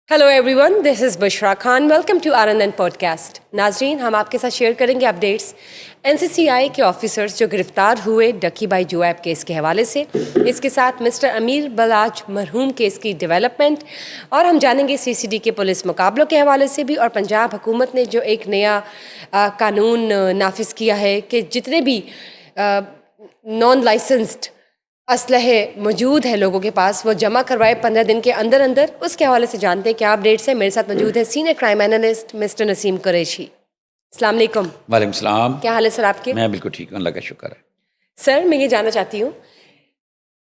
Hello everyone, this is Bushra Khan. Welcome to R N N podcast. ناظرین، ہم آپ کے ساتھ شیئر کریں گے اپڈیٹس. NCCI کے آفیسرز جو گرفتار ہوئے ڈکی بائی جو ایپ کیس کے حوالے سے، اس کے ساتھ مسٹر امیر بلاج مرحوم کیس کی ڈیولپمنٹ، اور ہم جانیں گے CCD کے پولیس مقابلوں کے حوالے سے بھی، اور پنجاب حکومت نے جو ایک نیا قانون نافذ کیا ہے کہ جتنے بھی نان لائسنسڈ اسلحے موجود ہیں لوگوں کے پاس وہ جمع کروائے 15 دن کے اندر اندر. اس کے حوالے سے جانتے ہیں کیا اپڈیٹس ہیں. میرے ساتھ موجود ہے سینئر کرائم اینالسٹ مسٹر نسیم قریشی. السلام علیکم. وعلیکم السلام. کیا حال ہے سر آپ کے؟ میں بالکل ٹھیک ہوں، اللہ کا شکر ہے. سر، میں یہ جاننا چاہتی ہوں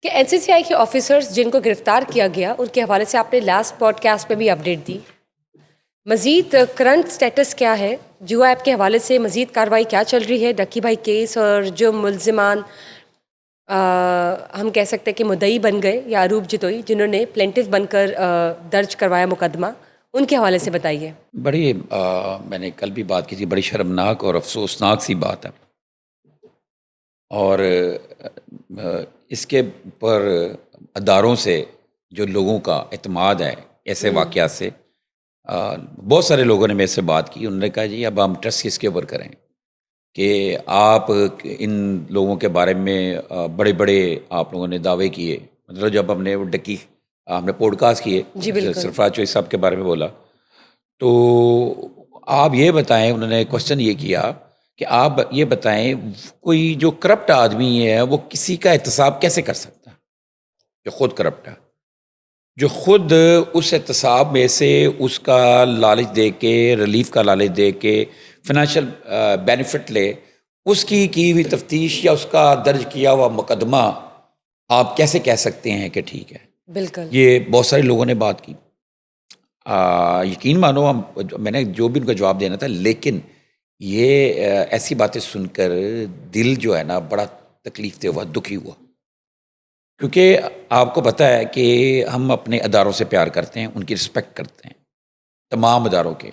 کہ NCCI کے آفیسرز جن کو گرفتار کیا گیا ان کے حوالے سے آپ نے لاسٹ پوڈ کاسٹ پہ بھی اپڈیٹ دی. مزید کرنٹ سٹیٹس کیا ہے؟ جو ایپ کے حوالے سے مزید کارروائی کیا چل رہی ہے؟ ڈکی بھائی کیس اور جو ملزمان ہم کہہ سکتے ہیں کہ مدعی بن گئے یا عروب جتوئی جنہوں نے پلینٹف بن کر درج کروایا مقدمہ، ان کے حوالے سے بتائیے. بڑی میں نے کل بھی بات کی تھی، بڑی شرمناک اور افسوسناک سی بات ہے. اور اس کے اوپر اداروں سے جو لوگوں کا اعتماد ہے ایسے واقعات سے، بہت سارے لوگوں نے میرے سے بات کی. انہوں نے کہا جی اب ہم ٹرسٹ کس کے اوپر کریں کہ آپ ان لوگوں کے بارے میں بڑے بڑے آپ لوگوں نے دعوے کیے. مطلب جب ہم نے وہ ڈکی ہم نے پوڈ کاسٹ کیے، جی بالکل. سرفراز چوہدری صاحب کے بارے میں بولا، تو آپ یہ بتائیں، انہوں نے کوشچن یہ کیا کہ آپ یہ بتائیں کوئی جو کرپٹ آدمی ہے وہ کسی کا احتساب کیسے کر سکتا ہے جو خود کرپٹ ہے، جو خود اس احتساب میں سے اس کا لالچ دے کے، ریلیف کا لالچ دے کے فائنینشیل بینیفٹ لے، اس کی ہوئی تفتیش یا اس کا درج کیا ہوا مقدمہ آپ کیسے کہہ سکتے ہیں کہ ٹھیک ہے؟ بالکل. یہ بہت سارے لوگوں نے بات کی. یقین مانو میں نے جو بھی ان کا جواب دینا تھا، لیکن یہ ایسی باتیں سن کر دل جو ہے نا بڑا تکلیف دہ ہوا، دکھی ہوا. کیونکہ آپ کو پتہ ہے کہ ہم اپنے اداروں سے پیار کرتے ہیں، ان کی رسپیکٹ کرتے ہیں، تمام اداروں کے.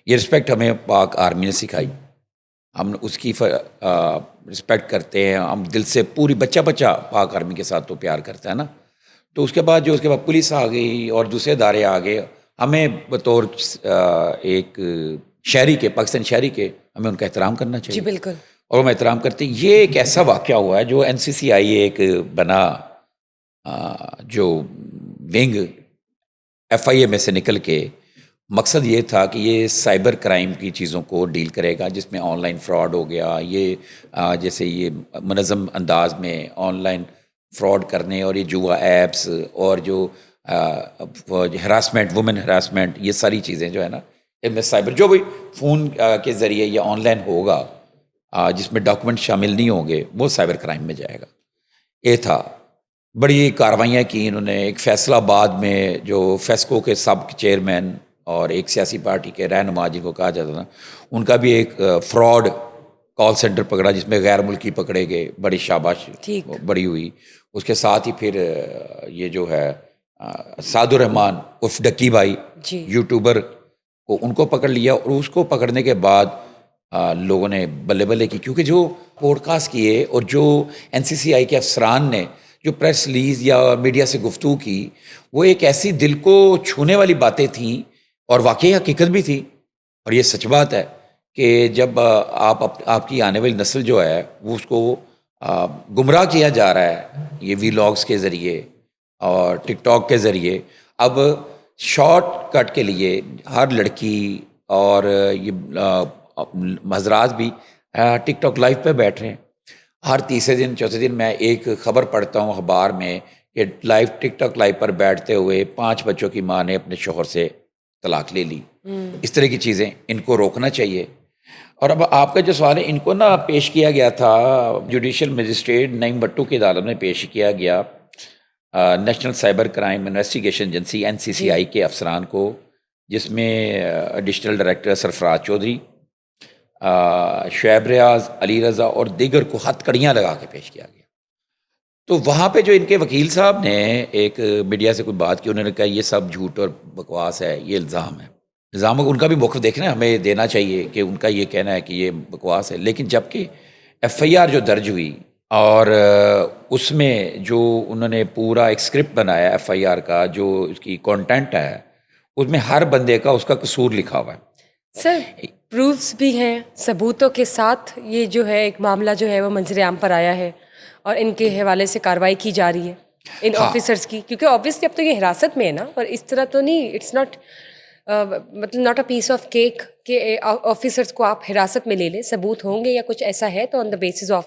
یہ رسپیکٹ ہمیں پاک آرمی نے سکھائی، ہم اس کی رسپیکٹ کرتے ہیں. ہم دل سے پوری بچہ پاک آرمی کے ساتھ تو پیار کرتا ہے نا. تو اس کے بعد پولیس آ گئی اور دوسرے ادارے آ گئے، ہمیں بطور ایک شہری کے، پاکستان شہری کے، ہمیں ان کا احترام کرنا چاہیے. جی بالکل. اور ہم احترام کرتے ہیں. یہ ایک ایسا واقعہ ہوا ہے جو NCCI ایک بنا جو ونگ FIA میں سے نکل کے، مقصد یہ تھا کہ یہ سائبر کرائم کی چیزوں کو ڈیل کرے گا، جس میں آن لائن فراڈ ہو گیا، یہ جیسے یہ منظم انداز میں آن لائن فراڈ کرنے، اور یہ جوا ایپس اور جو ہراسمنٹ، وومن ہراسمنٹ، یہ ساری چیزیں جو ہے نا ان میں سائبر جو بھی فون کے ذریعے یا آن لائن ہوگا جس میں ڈاکومنٹ شامل نہیں ہوں گے وہ سائبر کرائم میں جائے گا. یہ تھا. بڑی کارروائیاں کی انہوں نے. ایک فیصلہ آباد میں جو فیسکو کے سابق چیئرمین اور ایک سیاسی پارٹی کے رہنما جن کو کہا جاتا تھا، ان کا بھی ایک فراڈ کال سینٹر پکڑا جس میں غیر ملکی پکڑے گئے. بڑی شاباش بڑی ہوئی. اس کے ساتھ ہی پھر یہ جو ہے سعد الرحمان عرف ڈکی بھائی یوٹیوبر کو، ان کو پکڑ لیا. اور اس کو پکڑنے کے بعد لوگوں نے بلے بلے کی، کیونکہ جو پوڈ کاسٹ کیے اور جو NCCI کے افسران نے جو پریس ریلیز یا میڈیا سے گفتگو کی، وہ ایک ایسی دل کو چھونے والی باتیں تھیں اور واقعی حقیقت بھی تھی. اور یہ سچ بات ہے کہ جب آپ کی آنے والی نسل جو ہے وہ اس کو گمراہ کیا جا رہا ہے یہ ویلاگس کے ذریعے اور ٹک ٹاک کے ذریعے. اب شارٹ کٹ کے لیے ہر لڑکی اور یہ حضرات بھی ٹک ٹاک لائیو پہ بیٹھ رہے ہیں. ہر تیسرے دن چوتھے دن میں ایک خبر پڑھتا ہوں اخبار میں کہ ٹک ٹاک لائیو پر بیٹھتے ہوئے 5 بچوں کی ماں نے اپنے شوہر سے طلاق لے لی. اس طرح کی چیزیں ان کو روکنا چاہیے. اور اب آپ کا جو سوال ہے، ان کو نا پیش کیا گیا تھا جوڈیشل مجسٹریٹ نعیم بٹو کی عدالت میں پیش کیا گیا national cyber crime investigation agency NCCI کے افسران کو، جس میں ایڈیشنل ڈائریکٹر سرفراز چودھری، شعیب ریاض، علی رضا اور دیگر کو ہتھ کڑیاں لگا کے پیش کیا گیا. تو وہاں پہ جو ان کے وکیل صاحب نے ایک میڈیا سے کوئی بات کی، انہوں نے کہا یہ سب جھوٹ اور بکواس ہے، یہ الزام ہے. الزام ان کا بھی موقف دیکھنا ہمیں دینا چاہیے کہ ان کا یہ کہنا ہے کہ یہ بکواس ہے. لیکن جبکہ FIR جو درج ہوئی اور اس میں جو انہوں نے پورا ایک اسکرپٹ بنایا FIR کا، جو اس کی کانٹینٹ ہے اس میں ہر بندے کا اس کا قصور لکھا ہوا ہے. سر پروفس بھی ہیں، ثبوتوں کے ساتھ یہ جو ہے ایک معاملہ جو ہے وہ منظر عام پر آیا ہے اور ان کے حوالے سے کارروائی کی جا رہی ہے ان آفیسرس کی، کیونکہ آبویسلی اب تو یہ حراست میں ہے نا، اور اس طرح تو نہیں، اٹس ناٹ مطلب not a piece of cake کہ آفیسرس کو آپ حراست میں لے لیں. ثبوت ہوں گے یا کچھ ایسا ہے تو آن دا بیسس آف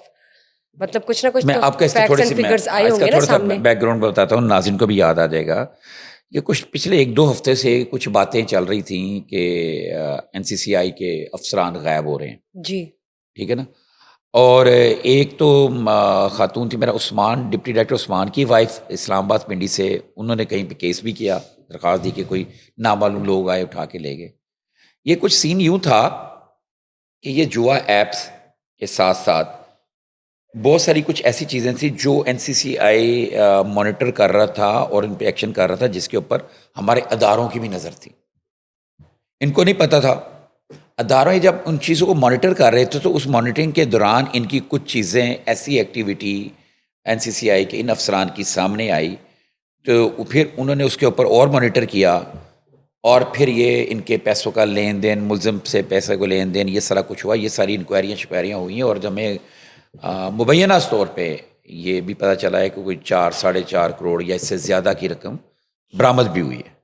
مطلب کچھ نہ کچھ میں آپ کو اس کا facts theory and C figures آئے ہوں گے نا سامنے. بیک گراؤنڈ بتاتا ہوں، ناظرین کو بھی یاد آ جائے گا. یہ کچھ پچھلے 1-2 ہفتے سے کچھ باتیں چل رہی تھیں کہ NCCI کے افسران غائب ہو رہے ہیں. جی ٹھیک ہے نا. اور ایک تو خاتون تھی، میرا عثمان، ڈپٹی ڈائریکٹر عثمان کی وائف، اسلام آباد پنڈی سے، انہوں نے کہیں پہ کیس بھی کیا، درخواست دی کہ کوئی نامعلوم لوگ آئے اٹھا کے لے گئے. یہ کچھ سین یوں تھا کہ یہ جوا ایپس کے ساتھ ساتھ بہت ساری کچھ ایسی چیزیں تھیں جو NCCI مانیٹر کر رہا تھا اور ان پہ ایکشن کر رہا تھا، جس کے اوپر ہمارے اداروں کی بھی نظر تھی. ان کو نہیں پتہ تھا. اداروں جب ان چیزوں کو مانیٹر کر رہے تھے تو اس مانیٹرنگ کے دوران ان کی کچھ چیزیں، ایسی ایکٹیویٹی NCCI کے ان افسران کی سامنے آئی، تو پھر انہوں نے اس کے اوپر اور مانیٹر کیا، اور پھر یہ ان کے پیسوں کا لین دین، ملزم سے پیسے کو لین دین، یہ سارا کچھ ہوا. یہ ساری انکوائریاں ہوئی ہیں، اور جب ہمیں مبینہ طور پہ یہ بھی پتہ چلا ہے کہ کوئی 4-4.5 کروڑ یا اس سے زیادہ کی رقم برآمد بھی ہوئی ہے،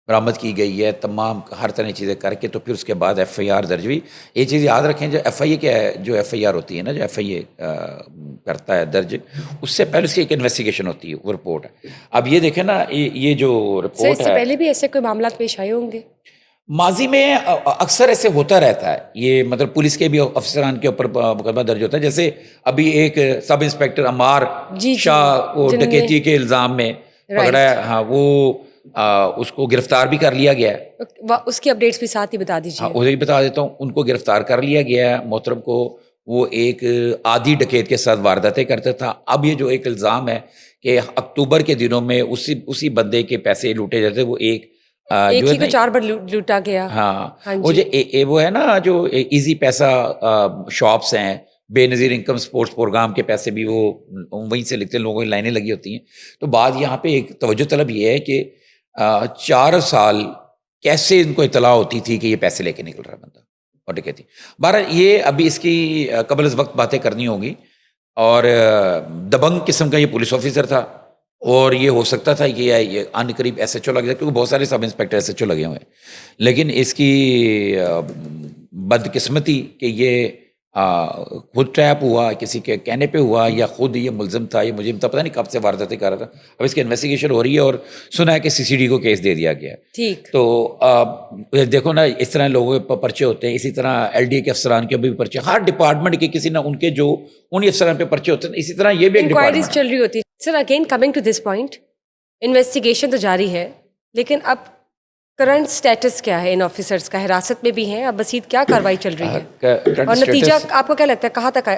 برآمد کی گئی ہے. تمام ہر طرح کی چیزیں کر کے تو پھر اس کے بعد FIR درج ہوئی. یہ چیز یاد رکھیں، جو FIA کیا ہے، جو FIR ہوتی ہے نا، جو FIA کرتا ہے درج، اس سے پہلے اس کی ایک انویسٹیگیشن ہوتی ہے، وہ رپورٹ ہے. اب یہ دیکھیں نا، یہ جو سر رپورٹ اس سے ہے، پہلے بھی ایسے کوئی معاملات پیش آئے ہوں گے؟ ماضی میں اکثر ایسے ہوتا رہتا ہے. یہ مطلب پولیس کے بھی افسران کے اوپر مقدمہ درج ہوتا ہے. جیسے ابھی ایک سب انسپیکٹر عمار شاہ کو ڈکیتی کے الزام میں پکڑا ہے. ہاں، وہ اس کو گرفتار بھی کر لیا گیا ہے. اس کی اپڈیٹس بھی ساتھ ہی بتا دیجیے. ہاں، وہی بتا دیتا ہوں. ان کو گرفتار کر لیا گیا ہے محترم کو. وہ ایک عادی ڈکیت کے ساتھ وارداتیں کرتا تھا. اب یہ جو ایک الزام ہے کہ اکتوبر کے دنوں میں اسی بندے کے پیسے لوٹے جاتے، وہ ایک ہی کو 4 بار لوٹا گیا. ہاں، وہ جو وہ ہے نا، جو ایزی پیسہ شاپس ہیں، بے نظیر انکم سپورٹس پروگرام کے پیسے بھی وہ وہیں سے لکھتے ہیں، لوگوں کی لائنیں لگی ہوتی ہیں. تو بعد یہاں پہ ایک توجہ طلب یہ ہے کہ 4 سال کیسے ان کو اطلاع ہوتی تھی کہ یہ پیسے لے کے نکل رہا بندہ اور ڈکیتی. بہرحال یہ ابھی اس کی قبل از وقت باتیں کرنی ہوگی. اور دبنگ قسم کا یہ پولیس آفیسر تھا، اور یہ ہو سکتا تھا کہ یہ ان قریب SHO لگ جائے، کیونکہ بہت سارے سب انسپیکٹر SHO لگے ہوئے ہیں. لیکن اس کی بدقسمتی کہ یہ خود ٹریپ ہوا، کسی کے کہنے پہ ہوا، یا خود یہ ملزم تھا. یہ مجھے پتہ نہیں کب سے وارداتیں کر رہا تھا. اب اس کی انویسٹیگیشن ہو رہی ہے، اور سنا ہے کہ CCD کو کیس دے دیا گیا ہے. ٹھیک. تو دیکھو نا، اس طرح لوگوں کے پرچے ہوتے ہیں. اسی طرح LDA کے افسران کے بھی پرچے، ہر ڈپارٹمنٹ کے کسی نہ ان کے جو انہیں افسران پہ پرچے ہوتے ہیں. اسی طرح یہ بھی ایک انکوائریز ڈپارٹمنٹ چل رہی ہوتی ہے. Sir again coming to this point, investigation تو جاری ہے، لیکن اب کرنٹ سٹیٹس کیا ہے ان آفیسرس کا؟ حراست میں بھی ہیں، اب مزید کیا کارروائی چل رہی ہے، اور نتیجہ آپ کو کیا لگتا ہے کہاں تک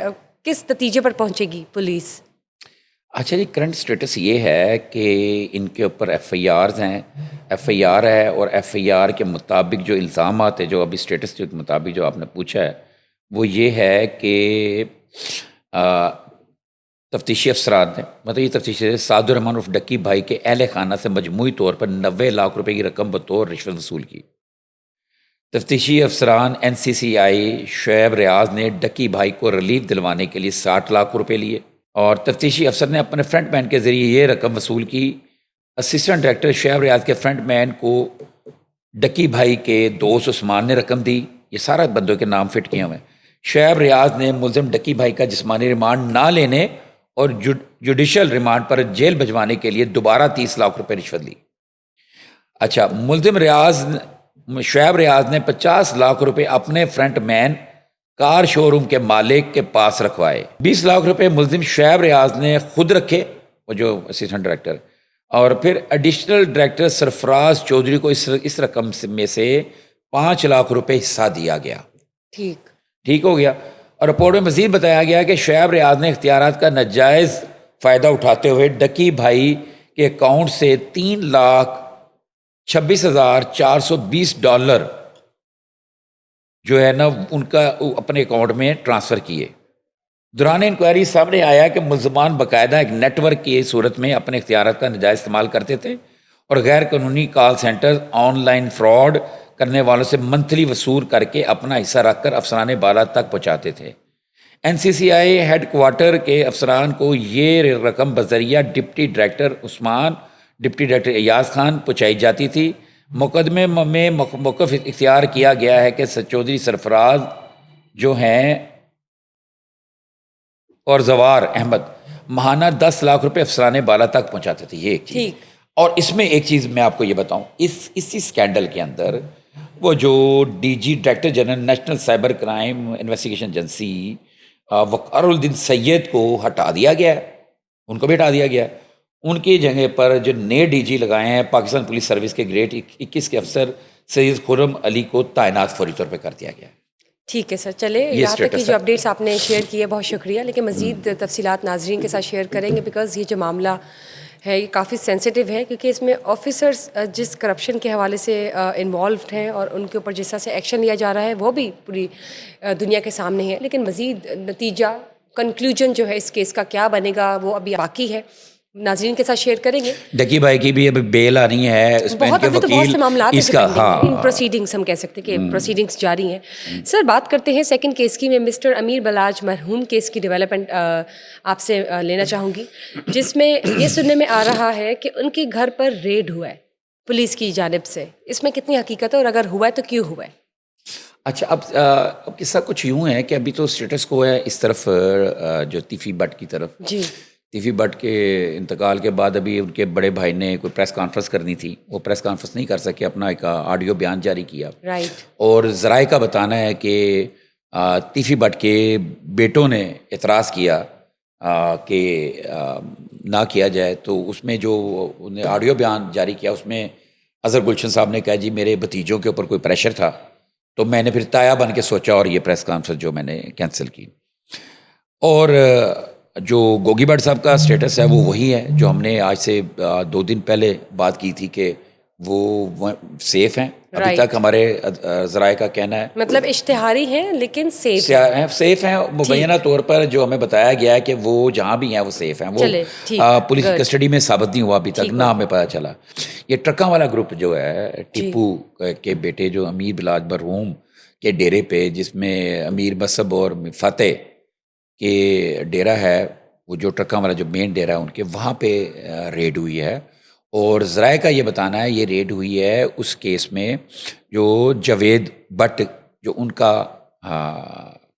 کس نتیجے پر پہنچے گی پولیس؟ اچھا جی، کرنٹ سٹیٹس یہ ہے کہ ان کے اوپر FIRs ہیں، FIR ہے، اور FIR کے مطابق جو الزامات ہیں، جو ابھی سٹیٹس کے مطابق جو آپ نے پوچھا ہے، وہ یہ ہے کہ تفتیشی افسرات ہیں، مطلب یہ تفتیشی سعد الرحمان عرف ڈکی بھائی کے اہل خانہ سے مجموعی طور پر 90 لاکھ روپے کی رقم بطور رشوت وصول کی. تفتیشی افسران NCCI شعیب ریاض نے ڈکی بھائی کو ریلیف دلوانے کے لیے 60 لاکھ روپے لیے، اور تفتیشی افسر نے اپنے فرنٹ مین کے ذریعے یہ رقم وصول کی. اسسٹنٹ ڈائریکٹر شعیب ریاض کے فرنٹ مین کو ڈکی بھائی کے دوست عثمان نے رقم دی. یہ سارا بندوں کے نام فٹ کیے ہوئے ہیں. شعیب ریاض نے ملزم ڈکی بھائی کا جسمانی ریمانڈ نہ لینے اور جوڈیشل ریمانڈ پر جیل بھجوانے کے لیے دوبارہ 30 لاکھ روپے رشوت لی. اچھا، ملزم شعیب ریاض نے 50 لاکھ روپے اپنے فرنٹ مین کار شو روم کے مالک کے پاس رکھوائے. 20 لاکھ روپے ملزم شعیب ریاض نے خود رکھے، وہ جو اسسٹنٹ ڈائریکٹر، اور پھر ایڈیشنل ڈائریکٹر سرفراز چودھری کو اس رقم میں سے 5 لاکھ روپے حصہ دیا گیا. ٹھیک ہو گیا. اور رپورٹ میں مزید بتایا گیا کہ شعیب ریاض نے اختیارات کا ناجائز فائدہ اٹھاتے ہوئے ڈکی بھائی کے اکاؤنٹ سے $3,26,420 جو ہے نا ان کا اپنے اکاؤنٹ میں ٹرانسفر کیے. دوران انکوائری سامنے آیا کہ ملزمان باقاعدہ ایک نیٹ ورک کی صورت میں اپنے اختیارات کا ناجائز استعمال کرتے تھے اور غیر قانونی call centre on line fraud کرنے والوں سے منتھلی وصول کر کے اپنا حصہ رکھ کر افسران بالا تک پہنچاتے تھے۔ N C C I headquarter کے افسران کو یہ رقم بذریعہ deputy director Usman, deputy director Ayaz Khan پہنچائی جاتی تھی۔ مقدمے میں موقف اختیار کیا گیا ہے کہ چودھری سرفراز جو ہیں اور زوار احمد ماہانہ 10 لاکھ روپے افسران بالا تک پہنچاتے تھے۔ یہ ایک چیز، اور اس میں ایک چیز میں آپ کو یہ بتاؤں، اسی اسکینڈل کے اندر وہ جو D G director general national cyber crime investigation agency Waqar uddin Syed کو ہٹا دیا گیا ہے، ان کو بھی ہٹا دیا گیا ہے۔ ان کی جگہ پر جو نئے ڈی جی لگائے ہیں پاکستان پولیس سروس کے گریڈ 21 کے افسر سید خرم علی کو تعینات فوری طور پہ کر دیا گیا ہے۔ ٹھیک ہے سر، چلے یہاں تک کی جو اپڈیٹس آپ نے شیئر کی ہے بہت شکریہ، لیکن مزید تفصیلات ناظرین کے ساتھ شیئر کریں گے، بیکاز یہ جو معاملہ ہے یہ کافی سینسٹیو ہے، کیونکہ اس میں آفیسرز جس کرپشن کے حوالے سے انوالوڈ ہیں اور ان کے اوپر جس طرح سے ایکشن لیا جا رہا ہے وہ بھی پوری دنیا کے سامنے ہے، لیکن مزید نتیجہ کنکلوژن جو ہے اس کیس کا کیا بنے گا وہ ابھی باقی ہے، ناظرین کے ساتھ شیئر کریں گے۔ ڈکی بھائی کی بھی ابھی بیل آنی ہے، اس میں بہت ابھی تو بہت سے معاملات اس کا ان پروسیڈنگس ہم کہہ سکتے کہ پروسیڈنگس جاری ہیں۔ سر بات کرتے ہیں سیکنڈ کیس کی، میں مسٹر امیر بلاج مرحوم کیس کی ڈیولپمنٹ آپ سے لینا چاہوں گی، جس میں یہ سننے میں آ رہا ہے کہ ان کے گھر پر ریڈ ہوا ہے پولیس کی جانب سے، اس میں کتنی حقیقت ہے اور اگر ہوا ہے تو کیوں ہوا ہے؟ اچھا، اب قصہ کچھ یوں ہے کہ ابھی تو اسٹیٹس کو ہے اس طرف جو تیفی بٹ کی طرف، جی تیفی بٹ کے انتقال کے بعد ابھی ان کے بڑے بھائی نے کوئی پریس کانفرنس کرنی تھی، وہ پریس کانفرنس نہیں کر سکے، اپنا ایک آڈیو بیان جاری کیا، رائٹ، اور ذرائع کا بتانا ہے کہ تیفی بٹ کے بیٹوں نے اعتراض کیا کہ نہ کیا جائے، تو اس میں جو انہیں آڈیو بیان جاری کیا اس میں اظہر گلشن صاحب نے کہا جی میرے بھتیجوں کے اوپر کوئی پریشر تھا، تو میں نے پھر تایا بن کے سوچا اور یہ پریس کانفرنس جو میں نے کینسل کی۔ اور جو گوگی بٹ صاحب کا سٹیٹس ہے وہ وہی ہے جو ہم نے آج سے 2 دن پہلے بات کی تھی کہ وہ سیف ہیں ابھی تک، ہمارے ذرائع کا کہنا ہے، مطلب اشتہاری ہیں لیکن سیف ہیں مبینہ طور پر، جو ہمیں بتایا گیا ہے کہ وہ جہاں بھی ہیں وہ سیف ہیں، وہ پولیس کی کسٹڈی میں ثابت نہیں ہوا ابھی تک، نہ ہمیں پتہ چلا۔ یہ ٹرکاں والا گروپ جو ہے ٹیپو کے بیٹے جو امیر بلاج مرحوم کے ڈیرے پہ، جس میں امیر مصب اور فتح کے ڈیرہ ہے، وہ جو ٹرکاں والا جو مین ڈیرہ ہے ان کے، وہاں پہ ریڈ ہوئی ہے، اور ذرائع کا یہ بتانا ہے یہ ریڈ ہوئی ہے اس کیس میں جو جاوید بٹ جو ان کا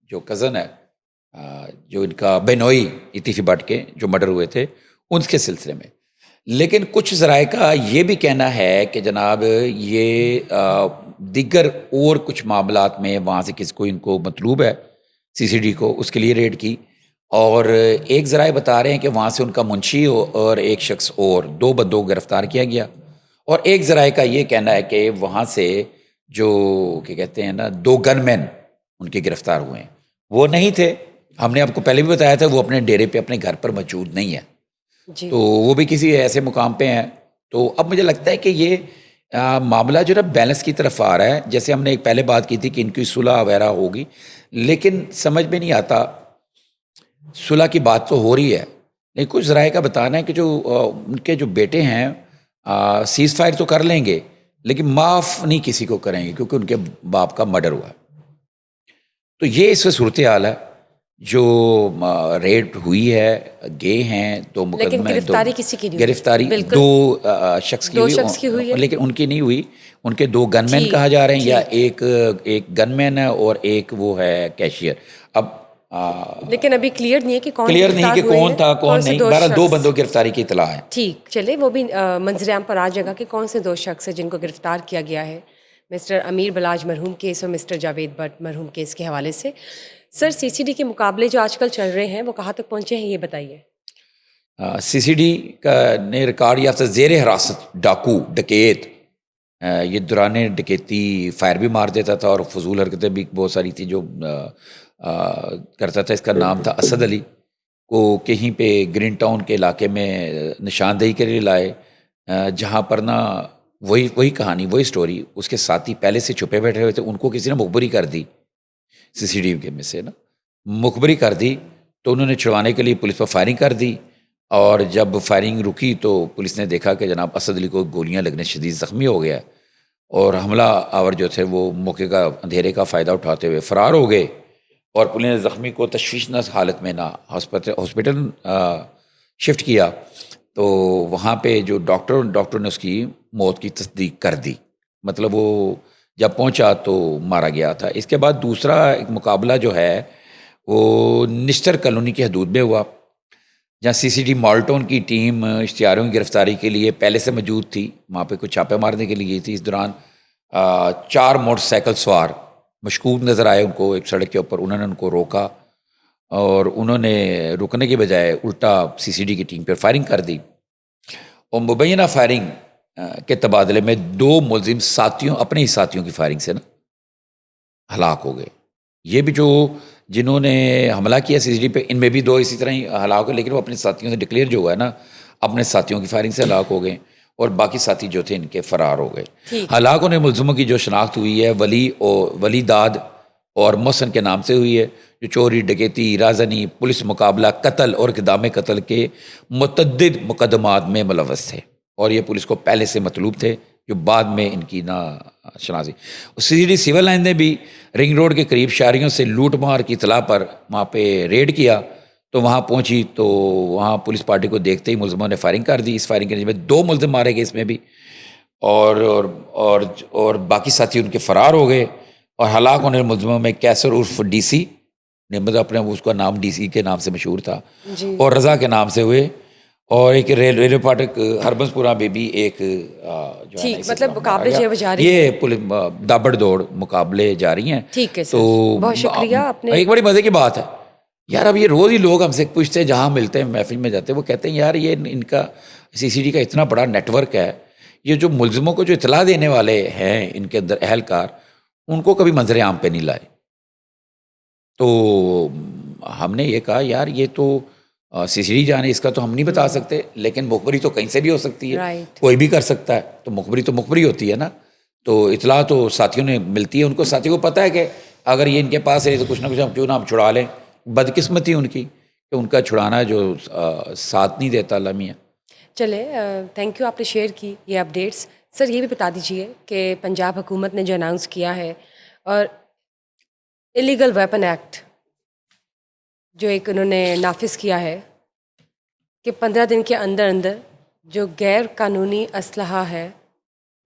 جو کزن ہے، جو ان کا بینوئی تیفی بٹ کے جو مرڈر ہوئے تھے ان کے سلسلے میں۔ لیکن کچھ ذرائع کا یہ بھی کہنا ہے کہ جناب یہ دیگر اور کچھ معاملات میں وہاں سے کسی کو ان کو مطلوب ہے سی سی ڈی کو، اس کے لیے ریڈ کی، اور ایک ذرائع بتا رہے ہیں کہ وہاں سے ان کا منشی اور ایک شخص اور 2 بندوں کو گرفتار کیا گیا، اور ایک ذرائع کا یہ کہنا ہے کہ وہاں سے جو کیا کہتے ہیں نا 2 گن مین ان کے گرفتار ہوئے ہیں، وہ نہیں تھے، ہم نے آپ کو پہلے بھی بتایا تھا وہ اپنے ڈیرے پہ اپنے گھر پر موجود نہیں ہے، تو وہ بھی کسی ایسے مقام پہ ہیں۔ تو اب مجھے لگتا ہے کہ یہ معاملہ جو نا بیلنس کی طرف آ رہا ہے، جیسے ہم نے ایک پہلے بات کی تھی کہ ان کی صلح وغیرہ ہوگی، لیکن سمجھ میں نہیں آتا، صلح کی بات تو ہو رہی ہے لیکن کچھ ذرائع کا بتانا ہے کہ جو ان کے جو بیٹے ہیں سیز فائر تو کر لیں گے لیکن معاف نہیں کسی کو کریں گے کیونکہ ان کے باپ کا مرڈر ہوا ہے۔ تو یہ اس وقت صورتحال ہے، جو ریڈ ہوئی ہے، گئے ہیں 2 مقدمے، گرفتاری کسی کی نہیں، گرفتاری 2 شخص کی ہوئی، لیکن ان کی نہیں ہوئی، ان کے 2 گن مین کہا جا رہے ہیں، یا ایک گن مین ہے اور ایک وہ ہے کیشیئر۔ اب لیکن ابھی کلیئر نہیں ہے کہ کون تھا کون نہیں، 2 بندوں گرفتاری کی اطلاع ہے۔ ٹھیک، چلے وہ بھی منظر عام پر آ جائے گا کہ کون سے 2 شخص ہیں جن کو گرفتار کیا گیا ہے مسٹر امیر بلاج مرحوم کیس اور مسٹر جاوید بٹ مرحوم کیس کے حوالے سے۔ سر سی سی ڈی کے مقابلے جو آج کل چل رہے ہیں وہ کہاں تک پہنچے ہیں یہ بتائیے۔ سی سی ڈی کا نے ریکارڈ یافتہ زیر حراست ڈاکو ڈکیت، یہ دوران ڈکیتی فائر بھی مار دیتا تھا اور فضول حرکتیں بھی بہت ساری تھی جو کرتا تھا، اس کا نام تھا اسد علی، کو کہیں پہ گرین ٹاؤن کے علاقے میں نشاندہی کے لیے لائے، جہاں پر نا وہی کہانی وہی سٹوری، اس کے ساتھی پہلے سے چھپے بیٹھے ہوئے تھے، ان کو کسی نے مخبری کر دی، سی سی ڈی کے میں سے نا مخبری کر دی، تو انہوں نے چھڑوانے کے لیے پولیس پر فائرنگ کر دی، اور جب فائرنگ رکی تو پولیس نے دیکھا کہ جناب اسد علی کو گولیاں لگنے شدید زخمی ہو گیا اور حملہ آور جو تھے وہ موقع کا اندھیرے کا فائدہ اٹھاتے ہوئے فرار ہو گئے، اور پولیس نے زخمی کو تشویشناک حالت میں نہ ہاسپٹل شفٹ کیا، تو وہاں پہ جو ڈاکٹر نے اس کی موت کی تصدیق کر دی، مطلب وہ جب پہنچا تو مارا گیا تھا۔ اس کے بعد دوسرا ایک مقابلہ جو ہے وہ نشتر کالونی کی حدود میں ہوا، جہاں سی سی ڈی مالٹون کی ٹیم اشتہاریوں کی گرفتاری کے لیے پہلے سے موجود تھی، وہاں پہ کچھ چھاپے مارنے کے لیے گئی تھی۔ اس دوران 4 موٹر سائیکل سوار مشکوک نظر آئے ان کو ایک سڑک کے اوپر، انہوں نے ان کو روکا اور انہوں نے رکنے کے بجائے الٹا سی سی ڈی کی ٹیم پر فائرنگ کر دی، اور مبینہ فائرنگ کے تبادلے میں 2 ملزم اپنے ہی ساتھیوں کی فائرنگ سے ہلاک ہو گئے۔ یہ بھی جو جنہوں نے حملہ کیا سی سی ڈی پہ، ان میں بھی 2 اسی طرح ہی ہلاک ہوئے، لیکن وہ اپنے ساتھیوں سے ڈکلیئر جو ہوا ہے نا، اپنے ساتھیوں کی فائرنگ سے ہلاک ہو گئے، اور باقی ساتھی جو تھے ان کے فرار ہو گئے۔ ہلاک ہونے ملزموں کی جو شناخت ہوئی ہے ولی داد اور محسن کے نام سے ہوئی ہے، جو چوری، ڈکیتی، رازنی، پولیس مقابلہ، قتل اور اقدام قتل کے متعدد مقدمات میں ملوث تھے، اور یہ پولیس کو پہلے سے مطلوب تھے، جو بعد میں ان کی شناسی۔ سی سی ڈی سول لائن نے بھی رنگ روڈ کے قریب شہریوں سے لوٹ مار کی اطلاع پر وہاں پہ ریڈ کیا، تو وہاں پہنچی تو وہاں پولیس پارٹی کو دیکھتے ہی ملزموں نے فائرنگ کر دی۔ اس فائرنگ کے نتیجے میں 2 ملزم مارے گئے اس میں بھی، اور باقی ساتھی ان کے فرار ہو گئے، اور ہلاک ہونے والے ملزموں میں کیسر عرف ڈی سی نے، مطلب اپنے اس کا نام ڈی سی کے نام سے مشہور تھا، اور رضا کے نام سے ہوئے، اور ایک ریلوے پاٹک ہربنس پورہ میں بھی ایک جو ہے مطلب مقابلے جاری یہ دابڑ دوڑ مقابلے جاری ہیں۔ ٹھیک ہے، تو بہت شکریہ۔ ایک بڑی مزے کی بات ہے یار، اب یہ روز ہی لوگ ہم سے پوچھتے ہیں، جہاں ملتے ہیں محفل میں جاتے ہیں، وہ کہتے ہیں یار یہ ان کا سی سی ڈی کا اتنا بڑا نیٹ ورک ہے، یہ جو ملزموں کو جو اطلاع دینے والے ہیں ان کے اندر اہلکار، ان کو کبھی منظر عام پہ نہیں لائے۔ تو ہم نے یہ کہا یار یہ تو سی سی ڈی جانے، اس کا تو ہم نہیں بتا سکتے، لیکن مخبری تو کہیں سے بھی ہو سکتی ہے، کوئی بھی کر سکتا ہے، تو مخبری ہوتی ہے نا، تو اطلاع تو ساتھیوں نے ملتی ہے، ان کو ساتھیوں کو پتہ ہے کہ اگر یہ ان کے پاس ہے تو کچھ نہ کچھ ہم کیوں نہ ہم چھڑا لیں۔ بدقسمتی ان کی کہ ان کا چھڑانا جو ساتھ نہیں دیتا اللہ میاں۔ چلے، تھینک یو، آپ نے شیئر کی یہ اپڈیٹس۔ سر یہ بھی بتا دیجئے کہ پنجاب حکومت نے جو اناؤنس کیا ہے، اور ایلیگل ویپن ایکٹ جو ایک انہوں نے نافذ کیا ہے کہ 15 دن کے اندر اندر جو غیر قانونی اسلحہ ہے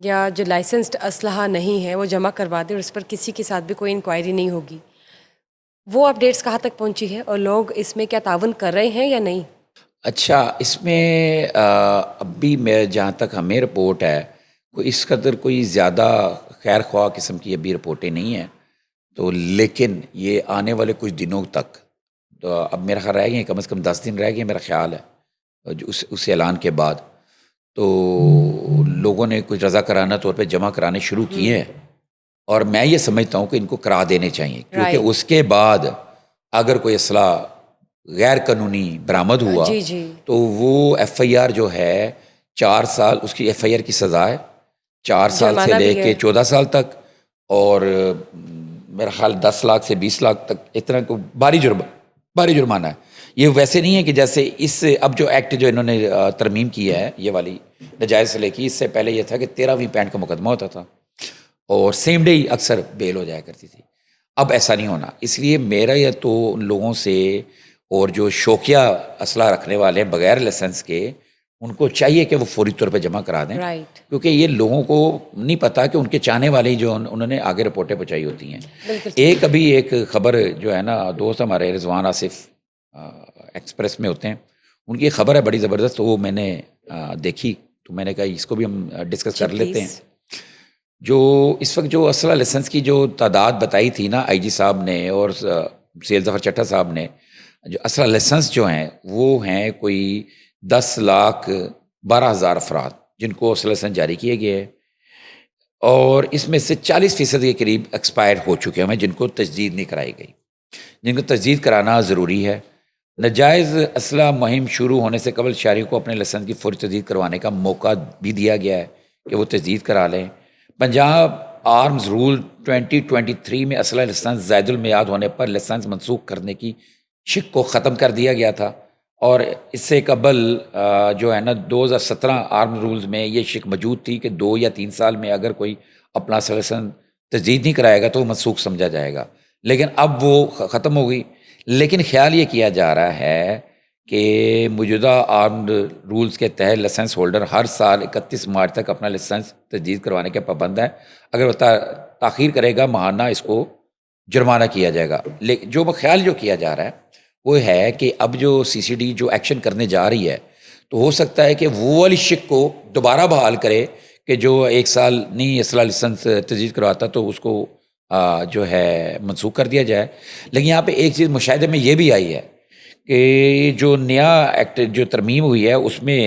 یا جو لائسنسڈ اسلحہ نہیں ہے وہ جمع کروا دے، اور اس پر کسی کے ساتھ بھی کوئی انکوائری نہیں ہوگی، وہ اپڈیٹس کہاں تک پہنچی ہے، اور لوگ اس میں کیا تعاون کر رہے ہیں یا نہیں؟ اچھا، اس میں اب بھی میں جہاں تک ہمیں رپورٹ ہے، کوئی اس قدر کوئی زیادہ خیر خواہ قسم کی ابھی رپورٹیں نہیں ہیں، تو لیکن یہ آنے والے کچھ دنوں تک، تو اب میرا خیال رہ گئے کم از کم 10 دن رہ گئے میرا خیال ہے اس اعلان کے بعد، تو لوگوں نے کچھ رضاکارانہ طور پہ جمع کرانے شروع کیے ہیں، اور میں یہ سمجھتا ہوں کہ ان کو کرا دینے چاہیے، کیونکہ اس کے بعد اگر کوئی اسلحہ غیر قانونی برآمد ہوا تو وہ ایف آئی آر جو ہے 4 سال، اس کی ایف آئی آر کی سزا ہے 4 سال سے لے کے 14 سال تک، اور میرا خیال 10 لاکھ سے 20 لاکھ تک اتنا کو بھاری جرمانہ ہے۔ یہ ویسے نہیں ہے کہ جیسے اس اب جو ایکٹ جو انہوں نے ترمیم کیا ہے یہ والی نجائز سے لے کے، اس سے پہلے یہ تھا کہ 13ویں پینٹ کا مقدمہ ہوتا تھا اور سیم ڈے ہی اکثر بیل ہو جایا کرتی تھی، اب ایسا نہیں ہونا۔ اس لیے میرا یہ تو ان لوگوں سے، اور جو شوقیہ اسلحہ رکھنے والے ہیں بغیر لائسنس کے، ان کو چاہیے کہ وہ فوری طور پہ جمع کرا دیں، کیونکہ یہ لوگوں کو نہیں پتا کہ ان کے چاہنے والے جو انہوں نے آگے رپورٹیں پہنچائی ہوتی ہیں۔ ابھی ایک خبر جو ہے نا، دوست ہمارے رضوان آصف ایکسپریس میں ہوتے ہیں، ان کی خبر ہے بڑی زبردست، وہ میں نے دیکھی، تو میں نے کہا اس کو بھی ہم ڈسکس کر لیتے ہیں۔ جو اس وقت جو اسلحہ لائسنس کی جو تعداد بتائی تھی نا آئی جی صاحب نے اور سیل ظفر چٹھا صاحب نے، جو اسلحہ لائسنس جو ہیں وہ ہیں کوئی 10,12,000 افراد جن کو اسلحہ لائسنس جاری کیے گئے ہیں، اور اس میں سے 40% کے قریب ایکسپائر ہو چکے ہیں جن کو تجدید نہیں کرائی گئی، جن کو تجدید کرانا ضروری ہے۔ ناجائز اسلحہ مہم شروع ہونے سے قبل شہریوں کو اپنے لائسنس کی فوری تجدید کروانے کا موقع بھی دیا گیا ہے کہ وہ تجدید کرا لیں۔ پنجاب آرمز رول 2023 میں اسلحہ لائسنس زائد المیعاد ہونے پر لائسنس منسوخ کرنے کی شک کو ختم کر دیا گیا تھا، اور اس سے قبل جو ہے نا 2017 آرم رولز میں یہ شک موجود تھی کہ 2 یا 3 سال میں اگر کوئی اپنا لائسنس تجدید نہیں کرائے گا تو وہ منسوخ سمجھا جائے گا، لیکن اب وہ ختم ہو گئی. لیکن خیال یہ کیا جا رہا ہے کہ موجودہ آرمڈ رولز کے تحت لائسنس ہولڈر ہر سال 31 مارچ تک اپنا لائسنس تجدید کروانے کے پابند ہے. اگر وہ تاخیر کرے گا ماہانہ اس کو جرمانہ کیا جائے گا. لیکن جو خیال جو کیا جا رہا ہے وہ ہے کہ اب جو سی سی ڈی جو ایکشن کرنے جا رہی ہے تو ہو سکتا ہے کہ وہ والی شک کو دوبارہ بحال کرے کہ جو 1 سال نہیں اصلاح لائسنس تجدید کرواتا تو اس کو جو ہے منسوخ کر دیا جائے. لیکن یہاں پہ ایک چیز مشاہدے میں یہ بھی آئی ہے کہ جو نیا ایکٹ جو ترمیم ہوئی ہے اس میں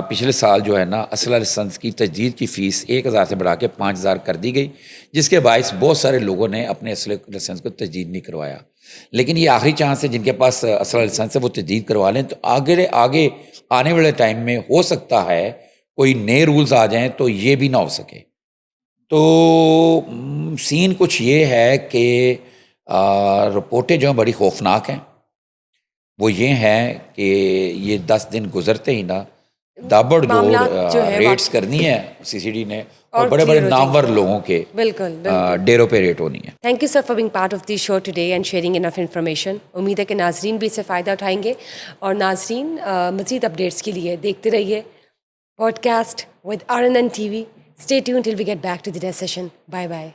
پچھلے سال جو ہے نا اسلحہ لائسنس کی تجدید کی فیس 1000 سے بڑھا کے 5000 کر دی گئی، جس کے باعث بہت سارے لوگوں نے اپنے اسلحہ لائسنس کو تجدید نہیں کروایا. لیکن یہ آخری چانس ہے جن کے پاس اسلحہ لائسنس ہے وہ تجدید کروا لیں، تو آگے آنے والے ٹائم میں ہو سکتا ہے کوئی نئے رولز آ جائیں تو یہ بھی نہ ہو سکے. تو سین کچھ یہ ہے کہ رپورٹیں جو ہیں بڑی خوفناک ہیں. وہ یہ ہیں کہ یہ 10 دن گزرتے ہی نا دابڑ دوڑ معاملات جو ہے ریٹس کرنی ہے سی سی ڈی نے، اور اور بڑے بڑے clear ہو جائیں نامور لوگوں کے بالکل ڈیروں پہ ریٹ ہونی ہے. Thank you sir for being part of the show today and sharing enough information. امید ہے کہ ناظرین بھی اس سے فائدہ اٹھائیں گے. اور ناظرین مزید اپڈیٹس کے لیے دیکھتے رہیے podcast with RNN TV. Stay tune till we get back to the next session. Bye bye.